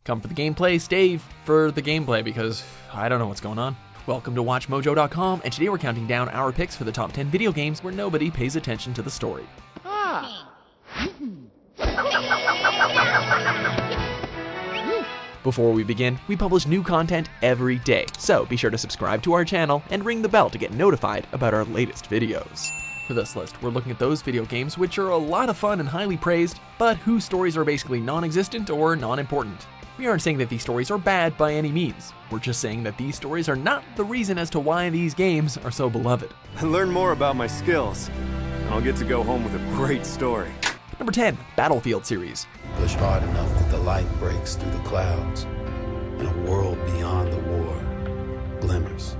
Come for the gameplay, stay for the gameplay because I don't know what's going on. Welcome to WatchMojo.com, and today we're counting down our picks for the top 10 video games where nobody pays attention to the story. Before we begin, we publish new content every day, so be sure to subscribe to our channel and ring the bell to get notified about our latest videos. For this list, we're looking at those video games which are a lot of fun and highly praised, but whose stories are basically non-existent or non-important. We aren't saying that these stories are bad by any means. We're just saying that these stories are not the reason as to why these games are so beloved. Learn more about my skills, and I'll get to go home with a great story. Number 10, Battlefield series. Push hard enough that the light breaks through the clouds, and a world beyond the war glimmers.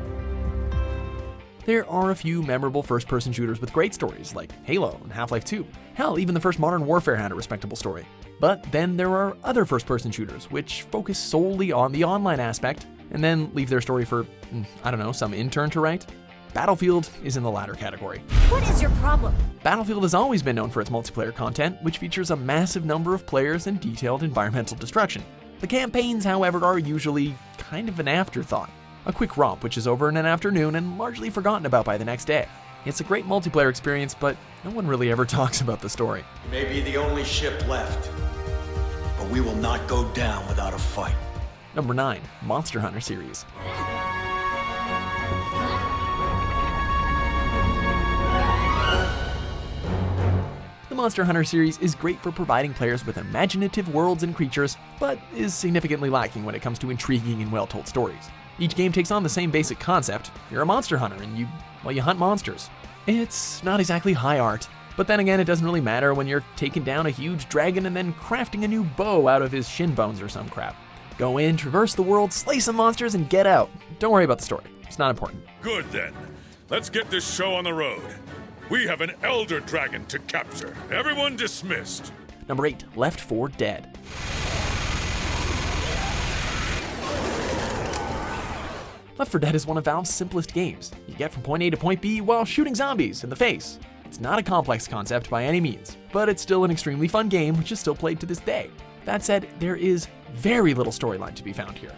There are a few memorable first-person shooters with great stories, like Halo and Half-Life 2. Hell, even the first Modern Warfare had a respectable story. But then there are other first-person shooters, which focus solely on the online aspect, and then leave their story for, I don't know, some intern to write. Battlefield is in the latter category. What is your problem? Battlefield has always been known for its multiplayer content, which features a massive number of players and detailed environmental destruction. The campaigns, however, are usually kind of an afterthought. A quick romp which is over in an afternoon and largely forgotten about by the next day. It's a great multiplayer experience, but no one really ever talks about the story. You may be the only ship left, but we will not go down without a fight. Number 9, Monster Hunter series. The Monster Hunter series is great for providing players with imaginative worlds and creatures, but is significantly lacking when it comes to intriguing and well-told stories. Each game takes on the same basic concept. You're a monster hunter and you hunt monsters. It's not exactly high art, but then again it doesn't really matter when you're taking down a huge dragon and then crafting a new bow out of his shin bones or some crap. Go in, traverse the world, slay some monsters, and get out. Don't worry about the story. It's not important. Good then. Let's get this show on the road. We have an Elder Dragon to capture. Everyone dismissed. Number 8, Left 4 Dead. Left 4 Dead is one of Valve's simplest games. You get from point A to point B while shooting zombies in the face. It's not a complex concept by any means, but it's still an extremely fun game which is still played to this day. That said, there is very little storyline to be found here.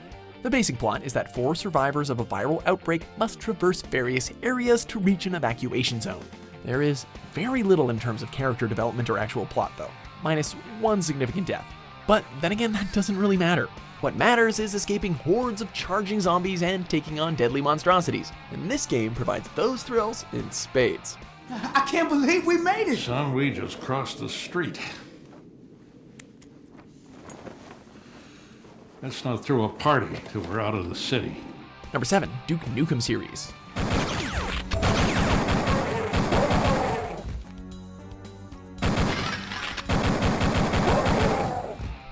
The basic plot is that 4 survivors of a viral outbreak must traverse various areas to reach an evacuation zone. There is very little in terms of character development or actual plot though, minus one significant death. But then again, that doesn't really matter. What matters is escaping hordes of charging zombies and taking on deadly monstrosities, and this game provides those thrills in spades. I can't believe we made it! Son, we just crossed the street. Let's not throw a party till we're out of the city. Number 7, Duke Nukem series.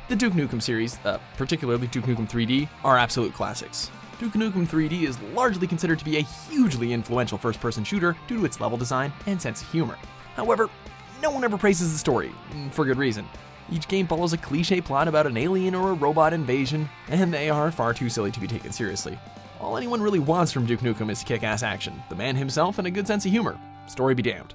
The Duke Nukem series, particularly Duke Nukem 3D, are absolute classics. Duke Nukem 3D is largely considered to be a hugely influential first-person shooter due to its level design and sense of humor. However, no one ever praises the story, for good reason. Each game follows a cliché plot about an alien or a robot invasion, and they are far too silly to be taken seriously. All anyone really wants from Duke Nukem is kick-ass action, the man himself, and a good sense of humor. Story be damned.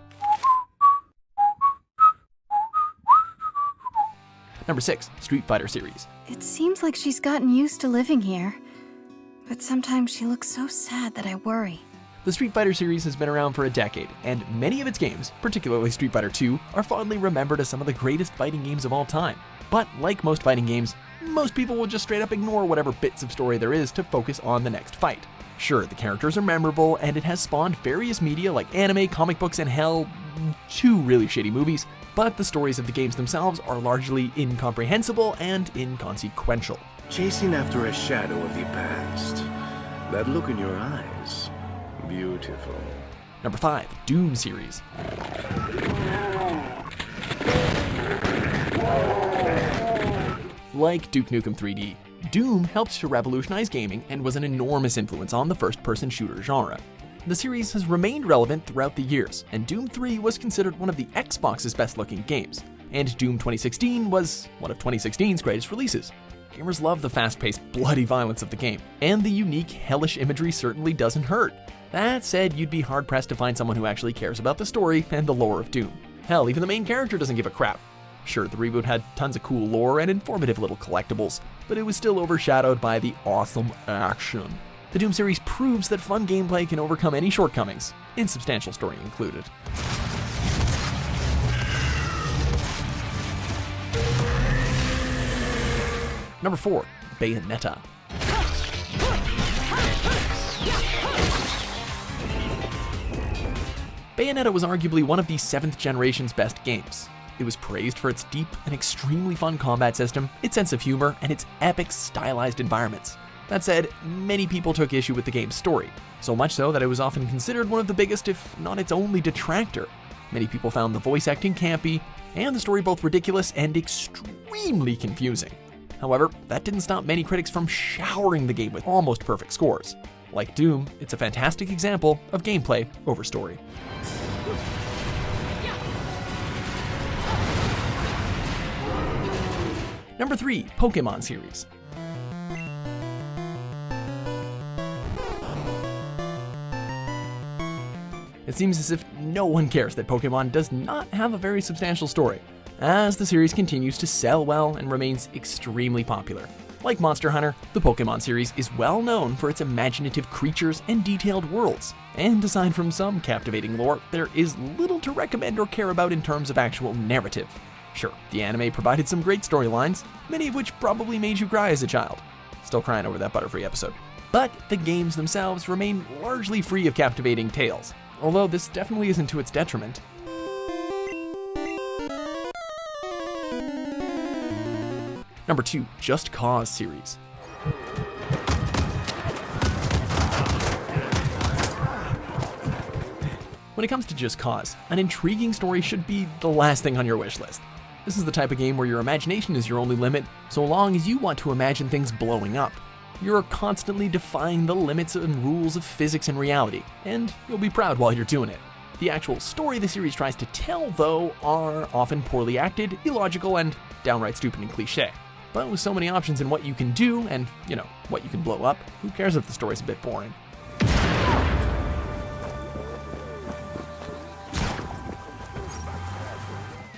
Number 6, Street Fighter series. It seems like she's gotten used to living here, but sometimes she looks so sad that I worry. The Street Fighter series has been around for a decade, and many of its games, particularly Street Fighter 2, are fondly remembered as some of the greatest fighting games of all time. But like most fighting games, most people will just straight up ignore whatever bits of story there is to focus on the next fight. Sure, the characters are memorable, and it has spawned various media like anime, comic books, and hell, 2 really shitty movies, but the stories of the games themselves are largely incomprehensible and inconsequential. Chasing after a shadow of the past. That look in your eyes. Beautiful. Number 5, Doom series. Like Duke Nukem 3D, Doom helped to revolutionize gaming and was an enormous influence on the first-person shooter genre. The series has remained relevant throughout the years, and Doom 3 was considered one of the Xbox's best-looking games, and Doom 2016 was one of 2016's greatest releases. Gamers love the fast-paced, bloody violence of the game, and the unique, hellish imagery certainly doesn't hurt. That said, you'd be hard-pressed to find someone who actually cares about the story and the lore of Doom. Hell, even the main character doesn't give a crap. Sure, the reboot had tons of cool lore and informative little collectibles, but it was still overshadowed by the awesome action. The Doom series proves that fun gameplay can overcome any shortcomings, insubstantial story included. Number 4, Bayonetta. Bayonetta was arguably one of the 7th generation's best games. It was praised for its deep and extremely fun combat system, its sense of humor, and its epic stylized environments. That said, many people took issue with the game's story, so much so that it was often considered one of the biggest, if not its only detractor. Many people found the voice acting campy, and the story both ridiculous and extremely confusing. However, that didn't stop many critics from showering the game with almost perfect scores. Like Doom, it's a fantastic example of gameplay over story. Number 3, Pokémon series. It seems as if no one cares that Pokémon does not have a very substantial story, as the series continues to sell well and remains extremely popular. Like Monster Hunter, the Pokémon series is well known for its imaginative creatures and detailed worlds, and aside from some captivating lore, there is little to recommend or care about in terms of actual narrative. Sure, the anime provided some great storylines, many of which probably made you cry as a child. Still crying over that Butterfree episode. But the games themselves remain largely free of captivating tales, although this definitely isn't to its detriment. Number 2, Just Cause series. When it comes to Just Cause, an intriguing story should be the last thing on your wish list. This is the type of game where your imagination is your only limit, so long as you want to imagine things blowing up. You're constantly defying the limits and rules of physics and reality, and you'll be proud while you're doing it. The actual story the series tries to tell, though, are often poorly acted, illogical, and downright stupid and cliche. But with so many options in what you can do, and, what you can blow up, who cares if the story's a bit boring?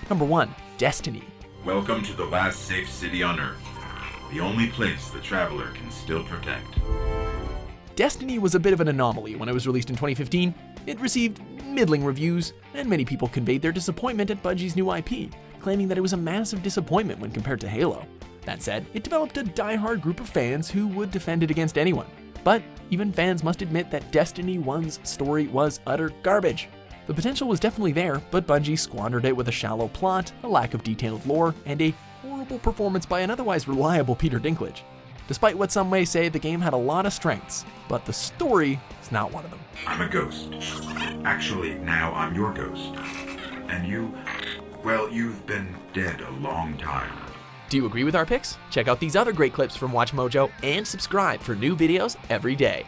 Number 1, Destiny. Welcome to the last safe city on Earth. The only place the traveler can still protect. Destiny was a bit of an anomaly when it was released in 2015. It received middling reviews, and many people conveyed their disappointment at Bungie's new IP, claiming that it was a massive disappointment when compared to Halo. That said, it developed a die-hard group of fans who would defend it against anyone. But even fans must admit that Destiny 1's story was utter garbage. The potential was definitely there, but Bungie squandered it with a shallow plot, a lack of detailed lore, and a horrible performance by an otherwise reliable Peter Dinklage. Despite what some may say, the game had a lot of strengths, but the story is not one of them. I'm a ghost. Actually, now I'm your ghost. And you've been dead a long time. Do you agree with our picks? Check out these other great clips from WatchMojo and subscribe for new videos every day.